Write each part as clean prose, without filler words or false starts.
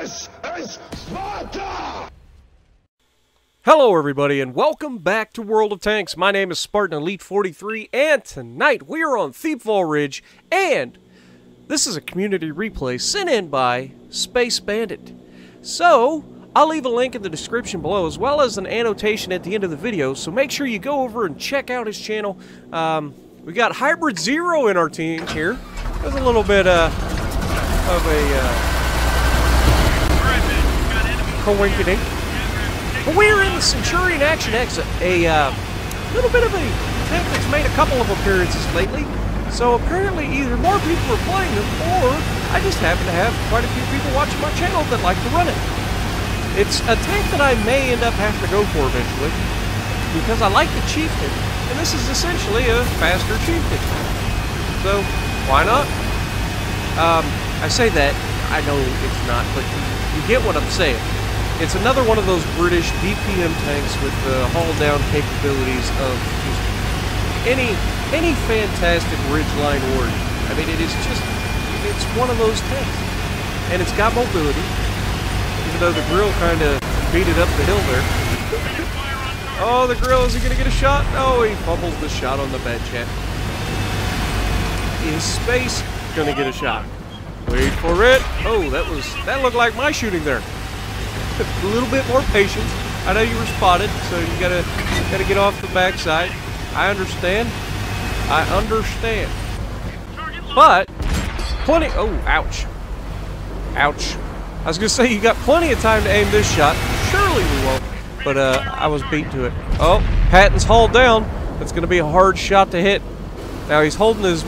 This is Sparta! Hello everybody and welcome back to World of Tanks. My name is Spartan Elite 43 and tonight we are on Thiepval Ridge and this is a community replay sent in by SpaceBANDIT. So, I'll leave a link in the description below as well as an annotation at the end of the video, so make sure you go over and check out his channel. We got Hybrid Zero in our team here. There's a little bit of a coinkydink. But we're in the Centurion Action X, a little bit of a tank that's made a couple of appearances lately. So apparently either more people are playing them, or I just happen to have quite a few people watching my channel that like to run it. It's a tank that I may end up having to go for eventually, because I like the Chieftain, and this is essentially a faster Chieftain. So, why not? I say that, I know it's not, but you get what I'm saying. It's another one of those British DPM tanks with the haul-down capabilities of just any fantastic ridgeline warrior. I mean, it's one of those tanks. And it's got mobility, even though the grill kind of beat it up the hill there. Oh, the grill, is he going to get a shot? Oh, he fumbles the shot on the bed, chat. Is Space going to get a shot? Wait for it. Oh, that looked like my shooting there. A little bit more patience. I know you were spotted, so you gotta get off the backside. I understand. But plenty. Oh, ouch. Ouch. I was gonna say you got plenty of time to aim this shot. Surely we won't. But I was beat to it. Oh, Patton's hauled down. That's gonna be a hard shot to hit. Now he's holding his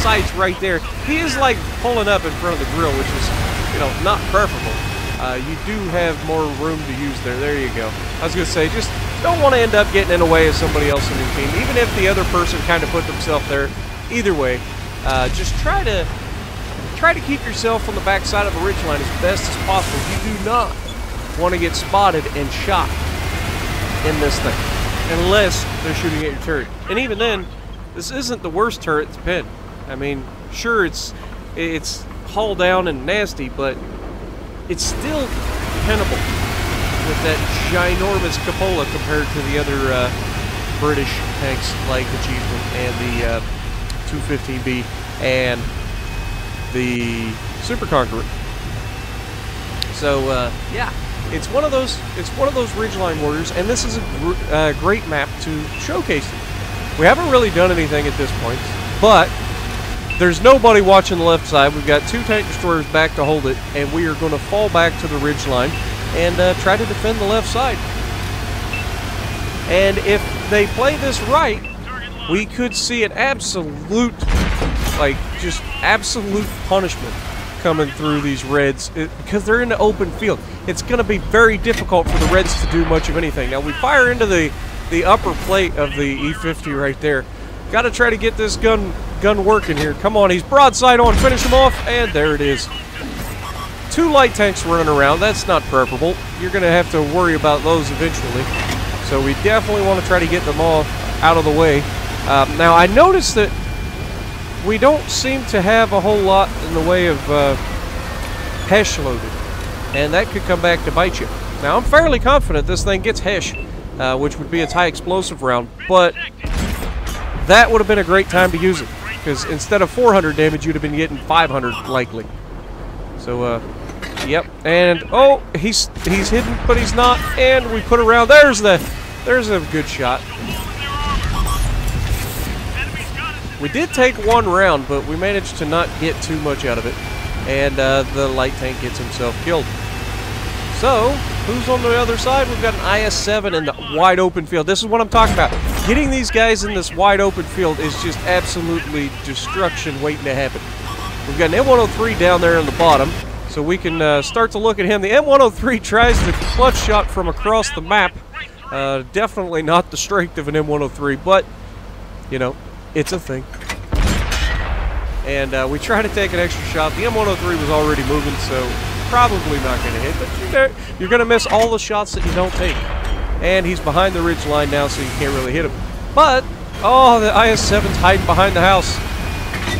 sights right there. He is like pulling up in front of the grill, which is, you know, not preferable. You do have more room to use there. There you go. I was going to say, just don't want to end up getting in the way of somebody else in your team, even if the other person kind of put themselves there. Either way, just try to keep yourself on the backside of a ridgeline as best as possible. You do not want to get spotted and shot in this thing, unless they're shooting at your turret. And even then, this isn't the worst turret to pin. I mean, sure, it's haul down and nasty, but it's still pinnable with that ginormous cupola compared to the other British tanks like the Chieftain and the 215B and the Super Conqueror. So yeah, it's one of those ridgeline warriors, and this is a great map to showcase it. We haven't really done anything at this point, but there's nobody watching the left side. We've got two tank destroyers back to hold it, and we are going to fall back to the ridge line and try to defend the left side. And if they play this right, we could see an absolute, like, just absolute punishment coming through these Reds because they're in the open field. It's going to be very difficult for the Reds to do much of anything. Now, we fire into the upper plate of the E50 right there. Got to try to get this gun working here. Come on, he's broadside on. Finish him off, and there it is. Two light tanks running around. That's not preferable. You're going to have to worry about those eventually. So we definitely want to try to get them all out of the way. Now, I noticed that we don't seem to have a whole lot in the way of HESH loaded, and that could come back to bite you. Now, I'm fairly confident this thing gets HESH, which would be its high explosive round, but that would have been a great time to use it, because instead of 400 damage, you'd have been getting 500 likely. So, yep. And oh, he's hidden, but he's not. And we put around. There's a good shot. We did take one round, but we managed to not get too much out of it. And the light tank gets himself killed. So, who's on the other side? We've got an IS-7 in the wide open field. This is what I'm talking about. Getting these guys in this wide open field is just absolutely destruction waiting to happen. We've got an M103 down there on the bottom, so we can start to look at him. The M103 tries the clutch shot from across the map. Definitely not the strength of an M103, but, you know, it's a thing. And we try to take an extra shot. The M103 was already moving, so probably not going to hit, but you're going to miss all the shots that you don't take. And he's behind the ridge line now, so you can't really hit him. But, oh, the IS-7's hiding behind the house.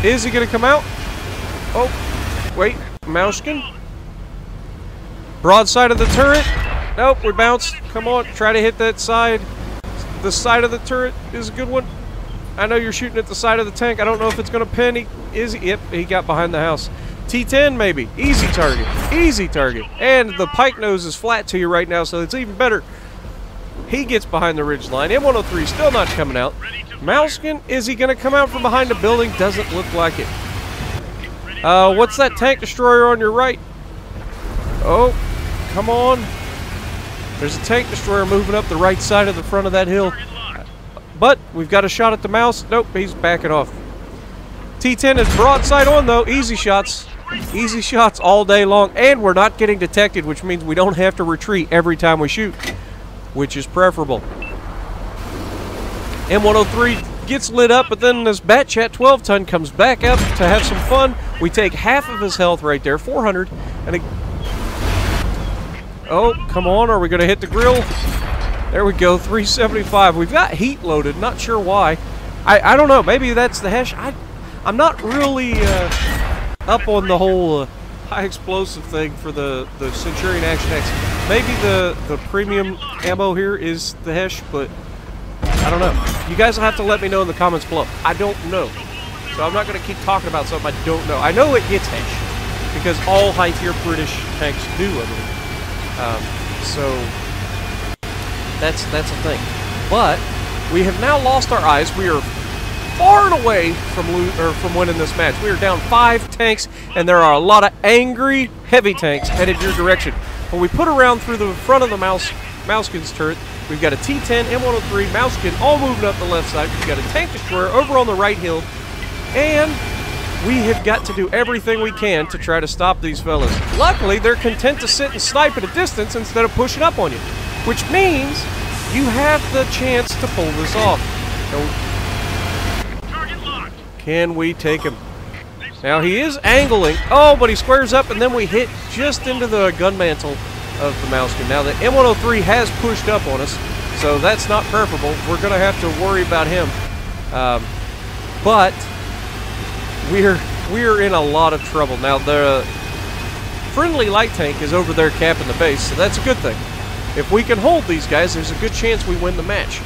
Is he going to come out? Oh, wait, Moushkin? Broadside of the turret. Nope, we bounced. Come on, try to hit that side. The side of the turret is a good one. I know you're shooting at the side of the tank. I don't know if it's going to pin. Yep, he got behind the house. T10 maybe. Easy target. Easy target. And the pike nose is flat to you right now, so it's even better. He gets behind the ridge line. M103 still not coming out. Mouskin, is he going to come out from behind the building? Doesn't look like it. What's that tank destroyer on your right? Oh, come on. There's a tank destroyer moving up the right side of the front of that hill. But we've got a shot at the mouse. Nope, he's backing off. T10 is broadside on, though. Easy shots. Easy shots all day long. And we're not getting detected, which means we don't have to retreat every time we shoot, which is preferable. M103 gets lit up, but then this Bat Chat 12-ton comes back up to have some fun. We take half of his health right there, 400. And oh, come on. Are we going to hit the grill? There we go, 375. We've got heat loaded. Not sure why. I don't know. Maybe that's the Hesh. I'm not really up on the whole high explosive thing for the Centurion Action X. Maybe the premium ammo here is the Hesh, but I don't know. You guys will have to let me know in the comments below. I don't know. So I'm not going to keep talking about something I don't know. I know it gets Hesh, because all high-tier British tanks do, I believe. So that's a thing. But we have now lost our eyes. We are far and away from winning this match. We are down 5 tanks, and there are a lot of angry heavy tanks headed your direction. When we put around through the front of the Mouskin's turret, we've got a T10, M103, Mouskin all moving up the left side. We've got a tank destroyer over on the right hill, and we have got to do everything we can to try to stop these fellas. Luckily, they're content to sit and snipe at a distance instead of pushing up on you, which means you have the chance to pull this off. Can we take him? Now he is angling. Oh, but he squares up, and then we hit just into the gun mantle of the Mouskin. Now the M103 has pushed up on us, so that's not preferable. We're going to have to worry about him. But we're in a lot of trouble. Now the friendly light tank is over there capping the base, so that's a good thing. If we can hold these guys, there's a good chance we win the match.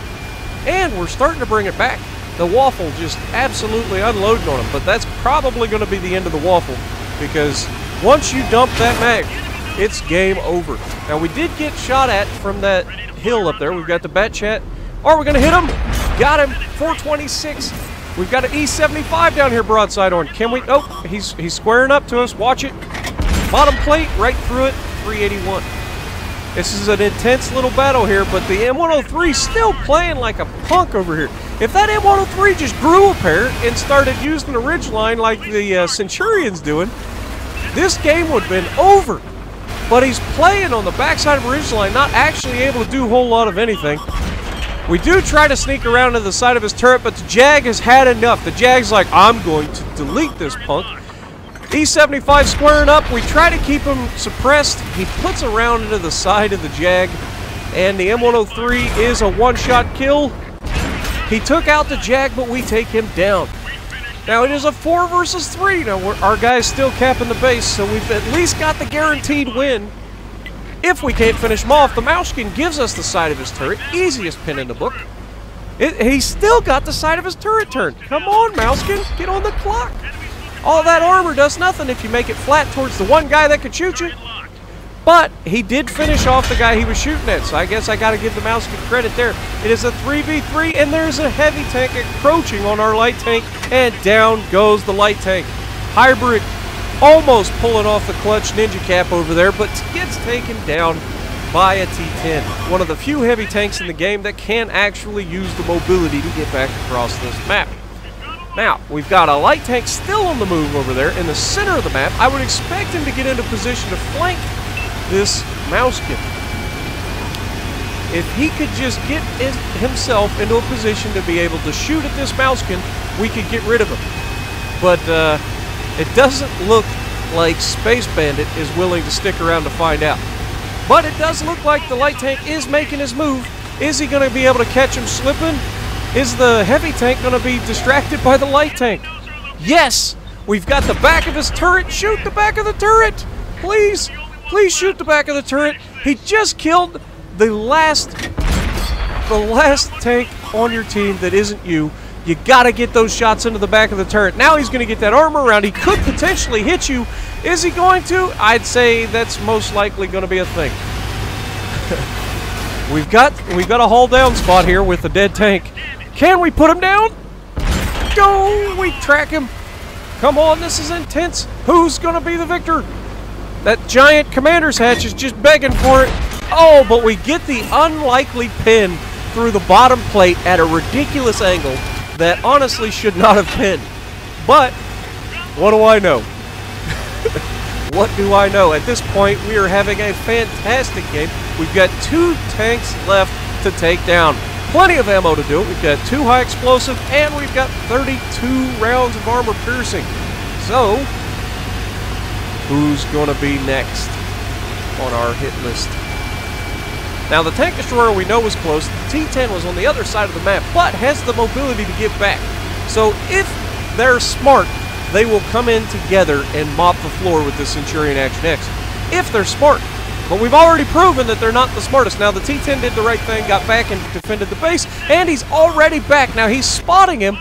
And we're starting to bring it back. The Waffle just absolutely unloading on them, but that's probably going to be the end of the Waffle, because once you dump that mag, it's game over. Now we did get shot at from that hill up there. We've got the Bat Chat. Are we going to hit him? Got him. 426. We've got an E75 down here broadside on. Can we? Oh, he's squaring up to us. Watch it. Bottom plate, right through it. 381. This is an intense little battle here, but the M103 still playing like a punk over here. If that M103 just grew a pair and started using the ridgeline like the Centurion's doing, this game would have been over. But he's playing on the backside of a ridgeline, not actually able to do a whole lot of anything. We do try to sneak around to the side of his turret, but the Jag has had enough. The Jag's like, I'm going to delete this punk. E75 squaring up. We try to keep him suppressed. He puts a round into the side of the Jag, and the M103 is a one-shot kill. He took out the Jag, but we take him down. Now it is a 4 versus 3. Now our guy's still capping the base, so we've at least got the guaranteed win. If we can't finish him off, the Mouskin gives us the side of his turret. Easiest pin in the book. He's still got the side of his turret turned. Come on, Mouskin, get on the clock. All that armor does nothing if you make it flat towards the one guy that could shoot you. But he did finish off the guy he was shooting at, so I guess I got to give the Mouskin credit there. It is a 3v3, and there's a heavy tank encroaching on our light tank, and down goes the light tank. Hybrid almost pulling off the clutch ninja cap over there, but gets taken down by a T10. One of the few heavy tanks in the game that can actually use the mobility to get back across this map. Now, we've got a light tank still on the move over there in the center of the map. I would expect him to get into position to flank this Mouskin. If he could just get himself into a position to be able to shoot at this Mouskin, we could get rid of him. But it doesn't look like SpaceBANDIT is willing to stick around to find out. But it does look like the light tank is making his move. Is he going to be able to catch him slipping? Is the heavy tank going to be distracted by the light tank? Yes! We've got the back of his turret. Shoot the back of the turret! Please! Please shoot the back of the turret. He just killed the last tank on your team that isn't you. You gotta get those shots into the back of the turret. Now he's gonna get that armor round. He could potentially hit you. Is he going to? I'd say that's most likely gonna be a thing. We've got a hull down spot here with the dead tank. Can we put him down? Go! We track him. Come on, this is intense. Who's gonna be the victor? That giant commander's hatch is just begging for it. Oh, but we get the unlikely pin through the bottom plate at a ridiculous angle that honestly should not have pinned. But what do I know? What do I know? At this point, we are having a fantastic game. We've got 2 tanks left to take down. Plenty of ammo to do it. We've got 2 high explosive, and we've got 32 rounds of armor piercing. So, who's going to be next on our hit list? Now, the tank destroyer we know was close. The T-10 was on the other side of the map, but has the mobility to get back. So, if they're smart, they will come in together and mop the floor with the Centurion Action X. If they're smart. But we've already proven that they're not the smartest. Now, the T-10 did the right thing, got back and defended the base, and he's already back. Now, he's spotting him.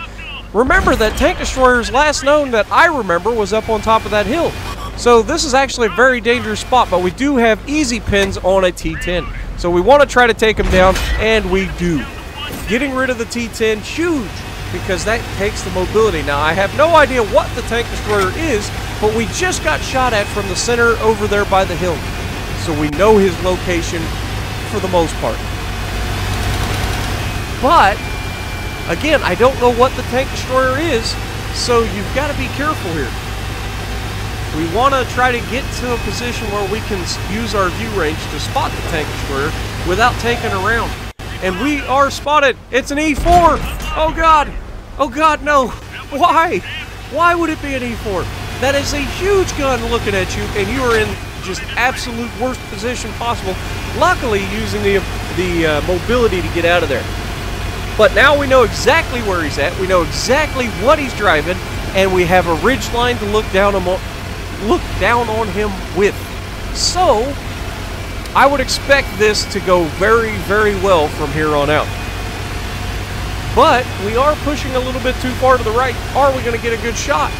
Remember that tank destroyer's last known that I remember was up on top of that hill. So this is actually a very dangerous spot, but we do have easy pins on a T-10. So we want to try to take him down, and we do. Getting rid of the T-10, huge, because that takes the mobility. Now, I have no idea what the tank destroyer is, but we just got shot at from the center over there by the hill. So we know his location for the most part. But, again, I don't know what the tank destroyer is, so you've got to be careful here. We want to try to get to a position where we can use our view range to spot the tank destroyer without taking a round. And we are spotted. It's an E4. Oh, God. Oh, God, no. Why? Why would it be an E4? That is a huge gun looking at you, and you are in just absolute worst position possible. Luckily, using the mobility to get out of there. But now we know exactly where he's at. We know exactly what he's driving, and we have a ridge line to look down on him with. So, I would expect this to go very, very well from here on out. But we are pushing a little bit too far to the right. Are we going to get a good shot?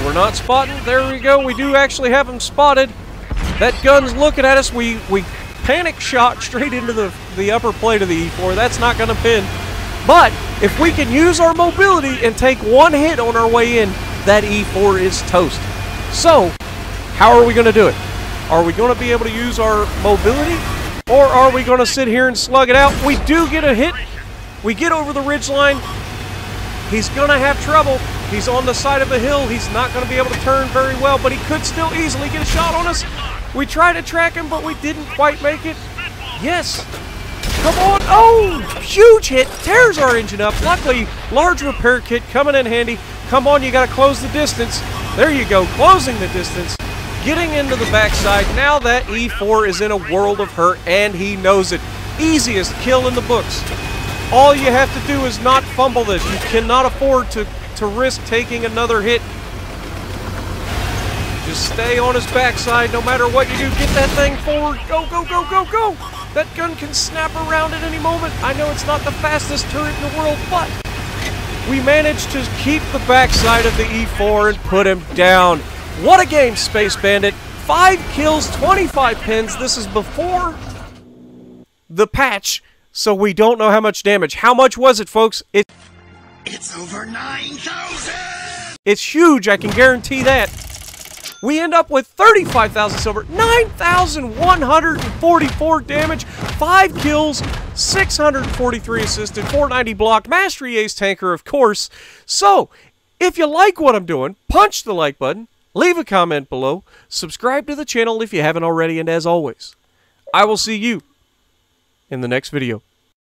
We're not spotting. There we go. We do actually have him spotted. That gun's looking at us. We panic shot straight into the upper plate of the E4. That's not going to pin. But if we can use our mobility and take one hit on our way in, that E4 is toast. So, how are we going to do it? Are we going to be able to use our mobility? Or are we going to sit here and slug it out? We do get a hit. We get over the ridge line. He's going to have trouble. He's on the side of the hill. He's not going to be able to turn very well, but he could still easily get a shot on us. We tried to track him, but we didn't quite make it. Yes. Come on. Oh, huge hit. Tears our engine up. Luckily, large repair kit coming in handy. Come on, you got to close the distance. There you go, closing the distance. Getting into the backside. Now that E4 is in a world of hurt, and he knows it. Easiest kill in the books. All you have to do is not fumble this. You cannot afford to risk taking another hit. Just stay on his backside no matter what you do. Get that thing forward. Go, go, go, go, go. That gun can snap around at any moment. I know it's not the fastest turret in the world, but we managed to keep the backside of the E4 and put him down. What a game, Space Bandit. 5 kills, 25 pins. This is before the patch, so we don't know how much damage. How much was it, folks? It's over 9,000! It's huge, I can guarantee that. We end up with 35,000 silver, 9,144 damage, 5 kills, 643 assisted, 490 blocked, Mastery Ace Tanker, of course. So, if you like what I'm doing, punch the like button, leave a comment below, subscribe to the channel if you haven't already, and as always, I will see you in the next video.